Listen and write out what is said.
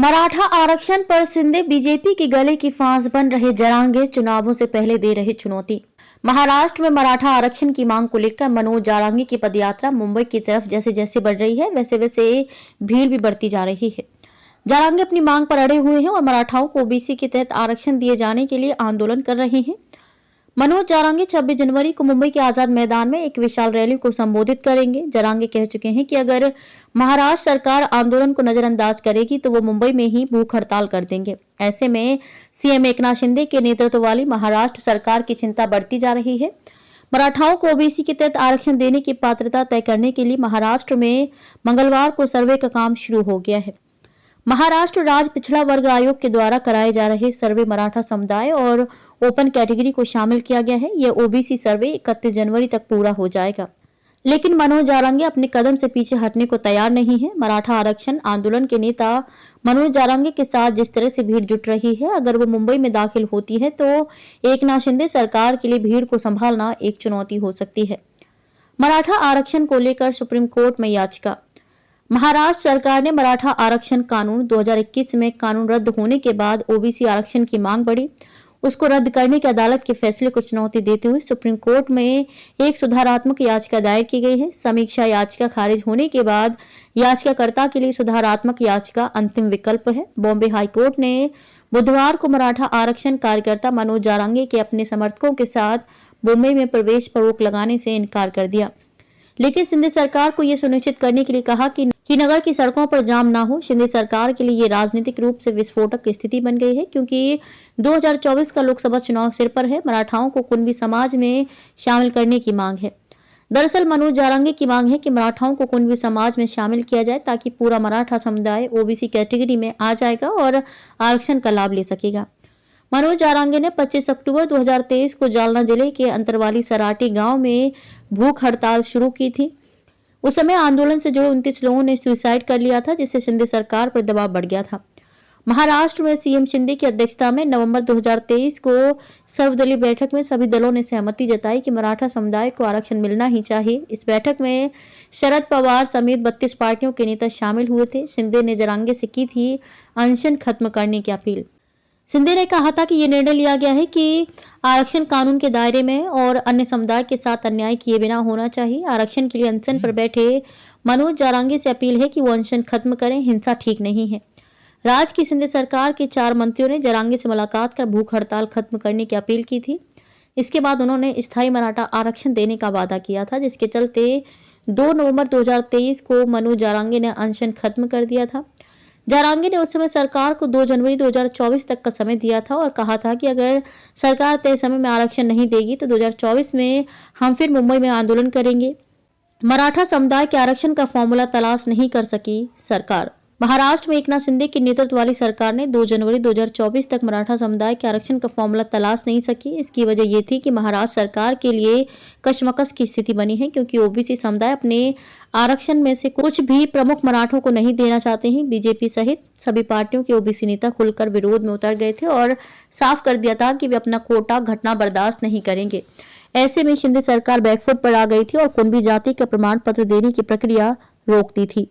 मराठा आरक्षण पर शिंदे बीजेपी के गले की फांस बन रहे जरांगे चुनावों से पहले दे रहे चुनौती। महाराष्ट्र में मराठा आरक्षण की मांग को लेकर मनोज जारांगे की पदयात्रा मुंबई की तरफ जैसे जैसे बढ़ रही है वैसे वैसे भीड़ भी बढ़ती जा रही है। जारांगे अपनी मांग पर अड़े हुए हैं और मराठाओं को ओबीसी के तहत आरक्षण दिए जाने के लिए आंदोलन कर रहे हैं। मनोज जारांगे 26 जनवरी को मुंबई के आजाद मैदान में एक विशाल रैली को संबोधित करेंगे। जारांगे कह चुके हैं कि अगर महाराष्ट्र सरकार आंदोलन को नजरअंदाज करेगी तो वो मुंबई में ही भूख हड़ताल कर देंगे। ऐसे में सीएम एकनाथ शिंदे के नेतृत्व वाली महाराष्ट्र सरकार की चिंता बढ़ती जा रही है। मराठाओं को ओबीसी के तहत आरक्षण देने की पात्रता तय करने के लिए महाराष्ट्र में मंगलवार को सर्वे का काम शुरू हो गया है। महाराष्ट्र राज्य पिछड़ा वर्ग आयोग के द्वारा कराए जा रहे सर्वे मराठा समुदाय और ओपन कैटेगरी को शामिल किया गया है। यह ओबीसी सर्वे 31 जनवरी तक पूरा हो जाएगा, लेकिन मनोज जारांगे अपने कदम से पीछे हटने को तैयार नहीं है। मराठा आरक्षण आंदोलन के नेता मनोज जारांगे के साथ जिस तरह से भीड़ जुट रही है, अगर वो मुंबई में दाखिल होती है तो एकनाथ शिंदे सरकार के लिए भीड़ को संभालना एक चुनौती हो सकती है। मराठा आरक्षण को लेकर सुप्रीम कोर्ट में याचिका। महाराष्ट्र सरकार ने मराठा आरक्षण कानून 2021 में कानून रद्द होने के बाद ओबीसी आरक्षण की मांग बढ़ी। उसको रद्द करने के अदालत के फैसले को चुनौती देते हुए सुप्रीम कोर्ट में एक सुधारात्मक याचिका दायर की गई है। समीक्षा याचिका खारिज होने के बाद याचिकाकर्ता के लिए सुधारात्मक याचिका अंतिम विकल्प है। बॉम्बे हाईकोर्ट ने बुधवार को मराठा आरक्षण कार्यकर्ता मनोज जारांगे के अपने समर्थकों के साथ मुंबई में प्रवेश पर रोक लगाने से इनकार कर दिया, लेकिन शिंदे सरकार को यह सुनिश्चित करने के लिए कहा कि नगर की सड़कों पर जाम ना हो। शिंदे सरकार के लिए ये राजनीतिक रूप से विस्फोटक स्थिति बन गई है, क्योंकि 2024 का लोकसभा चुनाव सिर पर है। मराठाओं को कुणबी समाज में शामिल करने की मांग है। दरअसल मनोज जारांगे की मांग है कि मराठाओं को कुणबी समाज में शामिल किया जाए ताकि पूरा मराठा समुदाय ओबीसी कैटेगरी में आ जाएगा और आरक्षण का लाभ ले सकेगा। मनोज जारांगे ने 25 अक्टूबर 2023 को जालना जिले के अंतरवाली सराटी गांव में भूख हड़ताल शुरू की थी। उस समय आंदोलन से जुड़े 29 लोगों ने सुसाइड कर लिया था, जिससे शिंदे सरकार पर दबाव बढ़ गया था। महाराष्ट्र में सीएम शिंदे की अध्यक्षता में नवंबर 2023 को सर्वदलीय बैठक में सभी दलों ने सहमति जताई कि मराठा समुदाय को आरक्षण मिलना ही चाहिए। इस बैठक में शरद पवार समेत 32 पार्टियों के नेता शामिल हुए थे। शिंदे ने जारांगे से की थी अनशन खत्म करने की अपील। शिंदे ने कहा था कि यह निर्णय लिया गया है कि आरक्षण कानून के दायरे में और अन्य समुदाय के साथ अन्याय किए बिना होना चाहिए। आरक्षण के लिए अनशन पर बैठे मनोज जारांगे से अपील है कि वो अनशन खत्म करें, हिंसा ठीक नहीं है। राज्य की शिंदे सरकार के 4 मंत्रियों ने जारांगे से मुलाकात कर भूख हड़ताल खत्म करने की अपील की थी। इसके बाद उन्होंने स्थायी मराठा आरक्षण देने का वादा किया था, जिसके चलते 2 नवंबर 2023 को मनोज जारांगे ने अनशन खत्म कर दिया था। जारांगे ने उस समय सरकार को 2 जनवरी 2024 तक का समय दिया था और कहा था कि अगर सरकार तय समय में आरक्षण नहीं देगी तो 2024 में हम फिर मुंबई में आंदोलन करेंगे। मराठा समुदाय के आरक्षण का फॉर्मूला तलाश नहीं कर सकी सरकार। महाराष्ट्र में एकनाथ शिंदे के नेतृत्व वाली सरकार ने 2 जनवरी 2024 तक मराठा समुदाय के आरक्षण का फॉर्मूला तलाश नहीं सकी। इसकी वजह ये थी कि महाराष्ट्र सरकार के लिए कशमकश की स्थिति बनी है, क्योंकि ओबीसी समुदाय अपने आरक्षण में से कुछ भी प्रमुख मराठों को नहीं देना चाहते हैं। बीजेपी सहित सभी पार्टियों के ओबीसी नेता खुलकर विरोध में उतर गए थे और साफ कर दिया था कि वे अपना कोटा घटना बर्दाश्त नहीं करेंगे। ऐसे में शिंदे सरकार बैकफुट पर आ गई थी और कुणबी जाति का प्रमाण पत्र देने की प्रक्रिया रोक दी थी।